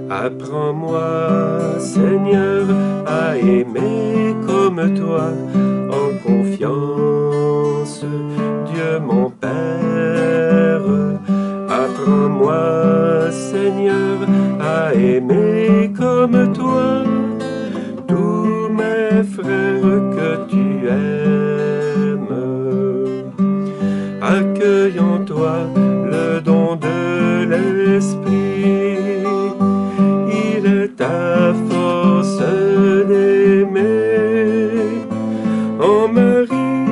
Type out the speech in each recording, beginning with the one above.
Apprends-moi, Seigneur, à aimer comme toi, en confiance, Dieu mon Père. Apprends-moi, Seigneur, à aimer comme toi, tous mes frères que tu aimes. Accueille en toi le don de l'Esprit, il est ta force d'aimer. En Marie,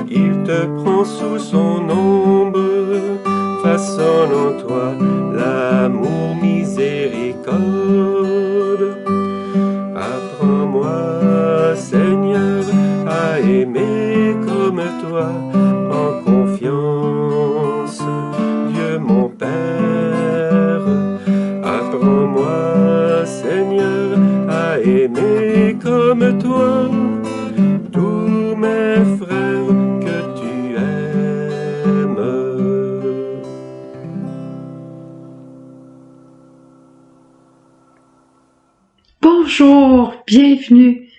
il te prend sous son ombre, façonne en toi l'amour miséricorde. Apprends-moi, Seigneur, à aimer comme toi, en confiance, Dieu mon Père. Apprends-moi, Seigneur, à aimer comme toi, tous mes frères que tu aimes. Bonjour, bienvenue.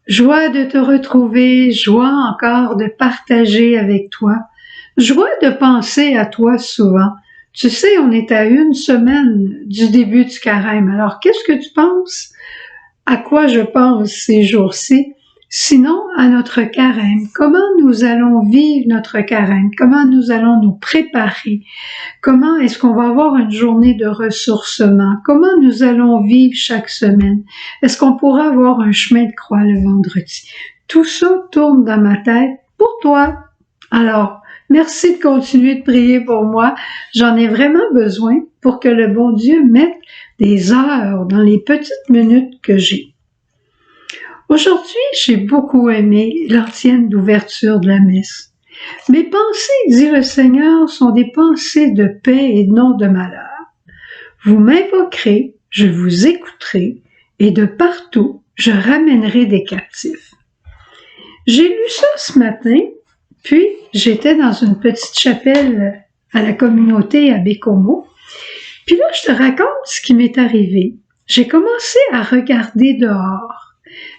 Joie de te retrouver, joie encore de partager avec toi, joie de penser à toi souvent. Tu sais, on est à une semaine du début du carême. Alors, qu'est-ce que tu penses? À quoi je pense ces jours-ci? Sinon, à notre carême. Comment nous allons vivre notre carême? Comment nous allons nous préparer? Comment est-ce qu'on va avoir une journée de ressourcement? Comment nous allons vivre chaque semaine? Est-ce qu'on pourra avoir un chemin de croix le vendredi? Tout ça tourne dans ma tête pour toi. Alors, merci de continuer de prier pour moi. J'en ai vraiment besoin pour que le bon Dieu mette des heures dans les petites minutes que j'ai. Aujourd'hui, j'ai beaucoup aimé l'antienne d'ouverture de la messe. Mes pensées, dit le Seigneur, sont des pensées de paix et non de malheur. Vous m'invoquerez, je vous écouterai, et de partout, je ramènerai des captifs. J'ai lu ça ce matin, puis j'étais dans une petite chapelle à la communauté à Bécomo. Puis là, je te raconte ce qui m'est arrivé. J'ai commencé à regarder dehors.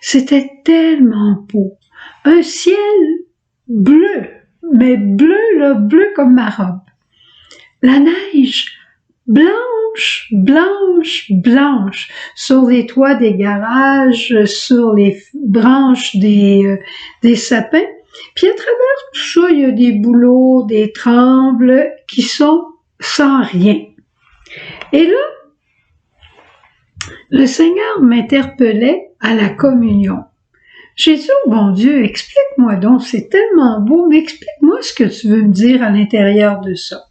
C'était tellement beau. Un ciel bleu, mais bleu, là, bleu comme ma robe. La neige, blanche, blanche, blanche, sur les toits des garages, sur les branches des sapins. Puis à travers tout ça, il y a des bouleaux, des trembles qui sont sans rien. Et là, le Seigneur m'interpellait à la communion. J'ai dit, oh bon Dieu, explique-moi donc, c'est tellement beau, mais explique-moi ce que tu veux me dire à l'intérieur de ça.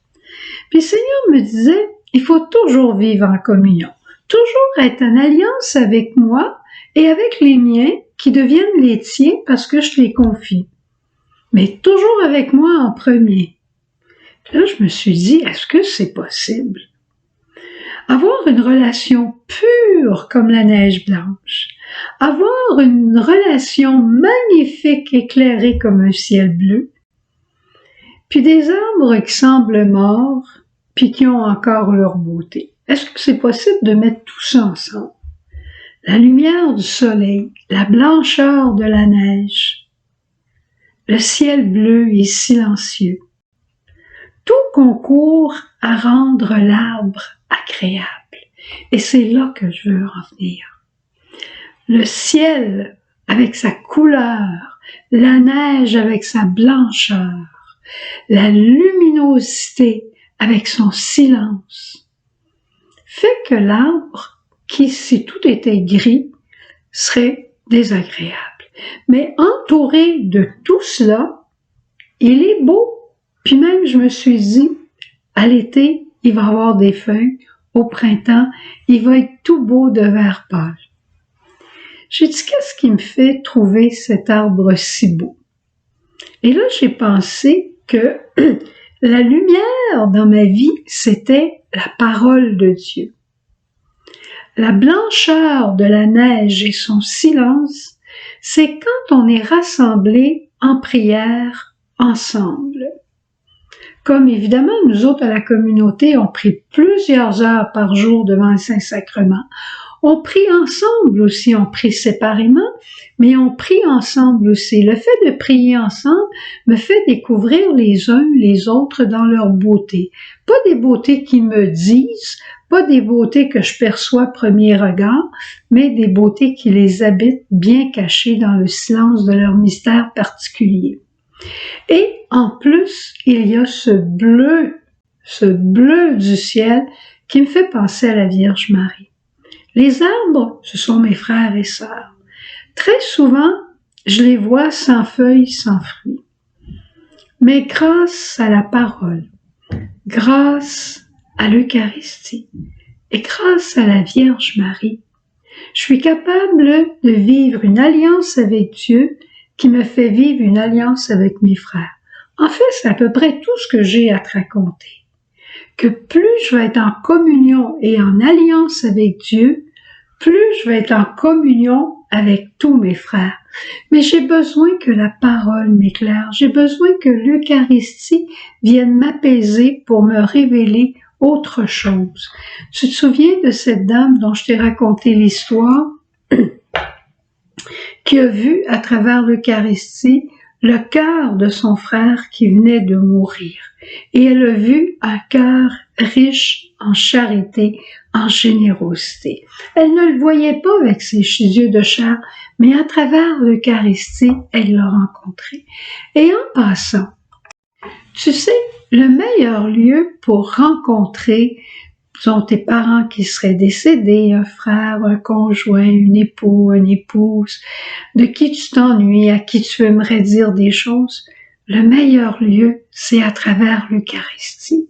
Puis le Seigneur me disait, il faut toujours vivre en communion, toujours être en alliance avec moi et avec les miens qui deviennent les tiens parce que je les confie, mais toujours avec moi en premier. Puis là, je me suis dit, est-ce que c'est possible? Avoir une relation pure comme la neige blanche, avoir une relation magnifique éclairée comme un ciel bleu, puis des arbres qui semblent morts, puis qui ont encore leur beauté. Est-ce que c'est possible de mettre tout ça ensemble? La lumière du soleil, la blancheur de la neige, le ciel bleu et silencieux. Tout concourt à rendre l'arbre agréable. Et c'est là que je veux en venir. Le ciel avec sa couleur, la neige avec sa blancheur, la luminosité avec son silence, fait que l'arbre, qui si tout était gris, serait désagréable. Mais entouré de tout cela, il est beau. Puis même, je me suis dit, à l'été, il va avoir des feuilles. Au printemps, il va être tout beau de vert pâle. J'ai dit, qu'est-ce qui me fait trouver cet arbre si beau? Et là, j'ai pensé que la lumière dans ma vie, c'était la parole de Dieu. La blancheur de la neige et son silence, c'est quand on est rassemblés en prière ensemble. Comme évidemment, nous autres à la communauté, on prie plusieurs heures par jour devant le Saint-Sacrement. On prie ensemble aussi, on prie séparément, mais on prie ensemble aussi. Le fait de prier ensemble me fait découvrir les uns les autres dans leur beauté. Pas des beautés qui me disent, pas des beautés que je perçois à premier regard, mais des beautés qui les habitent bien cachées dans le silence de leur mystère particulier. Et en plus, il y a ce bleu du ciel qui me fait penser à la Vierge Marie. Les arbres, ce sont mes frères et sœurs. Très souvent, je les vois sans feuilles, sans fruits. Mais grâce à la parole, grâce à l'Eucharistie et grâce à la Vierge Marie, je suis capable de vivre une alliance avec Dieu qui me fait vivre une alliance avec mes frères. En fait, c'est à peu près tout ce que j'ai à te raconter. Que plus je vais être en communion et en alliance avec Dieu, plus je vais être en communion avec tous mes frères. Mais j'ai besoin que la parole m'éclaire, j'ai besoin que l'Eucharistie vienne m'apaiser pour me révéler autre chose. Tu te souviens de cette dame dont je t'ai raconté l'histoire, qui a vu à travers l'Eucharistie le cœur de son frère qui venait de mourir. Et elle a vu un cœur riche en charité, en générosité. Elle ne le voyait pas avec ses yeux de chair, mais à travers l'Eucharistie, elle l'a rencontré. Et en passant, tu sais, le meilleur lieu pour rencontrer tes parents qui seraient décédés, un frère, un conjoint, une épouse, de qui tu t'ennuies, à qui tu aimerais dire des choses, le meilleur lieu, c'est à travers l'Eucharistie.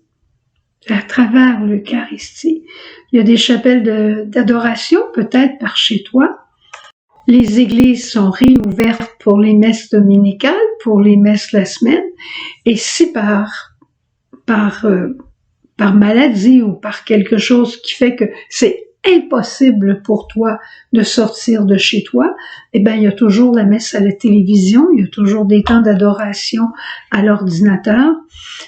À travers l'Eucharistie. Il y a des chapelles d'adoration, peut-être par chez toi. Les églises sont réouvertes pour les messes dominicales, pour les messes la semaine, et si par maladie ou par quelque chose qui fait que c'est impossible pour toi de sortir de chez toi, eh bien, il y a toujours la messe à la télévision, il y a toujours des temps d'adoration à l'ordinateur,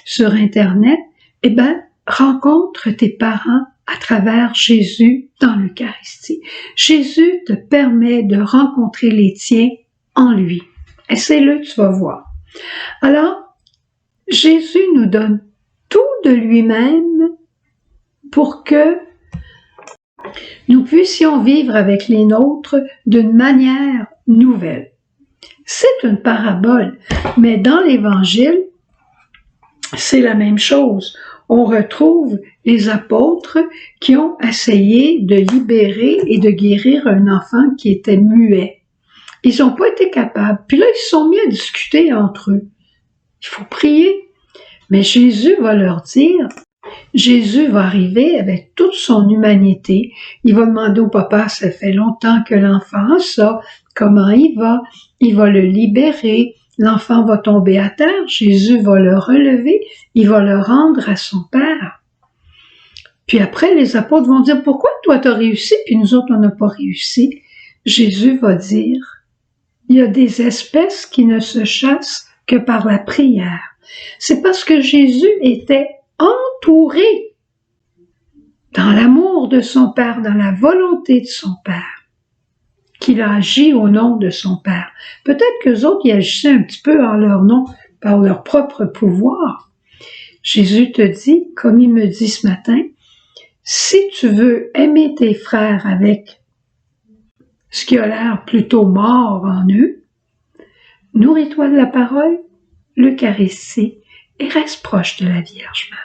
sur Internet. Eh bien, rencontre tes parents à travers Jésus dans l'Eucharistie. Jésus te permet de rencontrer les tiens en lui. Essaie-le, tu vas voir. Alors, Jésus nous donne tout de lui-même pour que nous puissions vivre avec les nôtres d'une manière nouvelle. C'est une parabole, mais dans l'Évangile, c'est la même chose. On retrouve les apôtres qui ont essayé de libérer et de guérir un enfant qui était muet. Ils n'ont pas été capables. Puis là, ils se sont mis à discuter entre eux. Il faut prier. Mais Jésus va leur dire, Jésus va arriver avec toute son humanité. Il va demander au papa, ça fait longtemps que l'enfant a ça, comment il va? Il va le libérer. L'enfant va tomber à terre. Jésus va le relever. Il va le rendre à son père. Puis après, les apôtres vont dire, pourquoi toi t'as réussi, puis nous autres on n'a pas réussi? Jésus va dire, il y a des espèces qui ne se chassent que par la prière. C'est parce que Jésus était entouré dans l'amour de son Père, dans la volonté de son Père, qu'il a agi au nom de son Père. Peut-être qu'eux autres, ils agissaient un petit peu en leur nom, par leur propre pouvoir. Jésus te dit, comme il me dit ce matin, si tu veux aimer tes frères avec ce qui a l'air plutôt mort en eux, nourris-toi de la parole, l'Eucharistie, et reste proche de la Vierge Marie.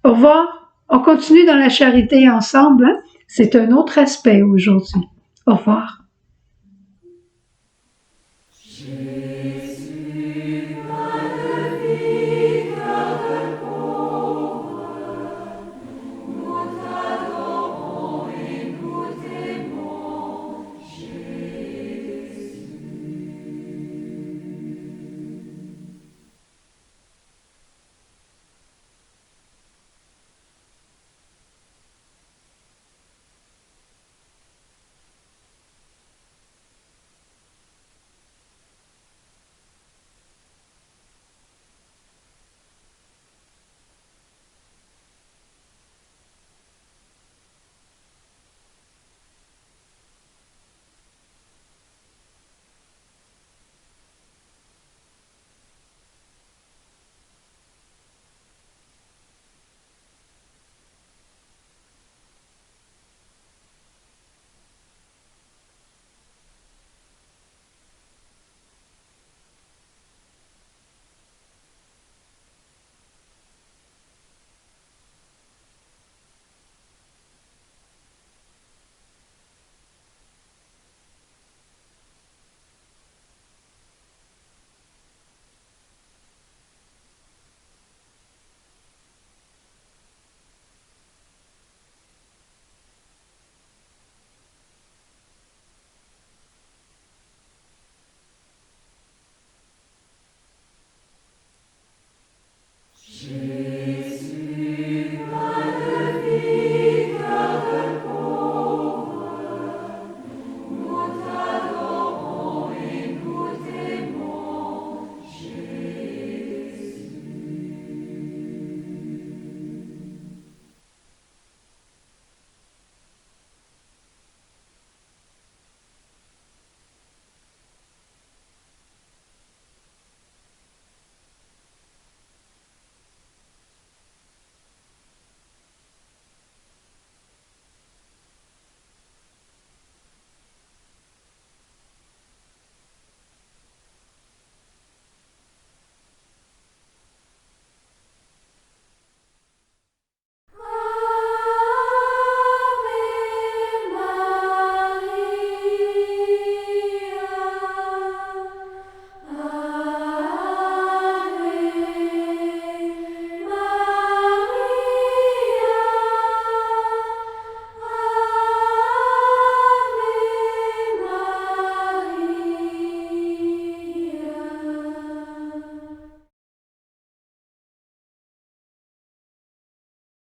Au revoir. On continue dans la charité ensemble. Hein? C'est un autre aspect aujourd'hui. Au revoir.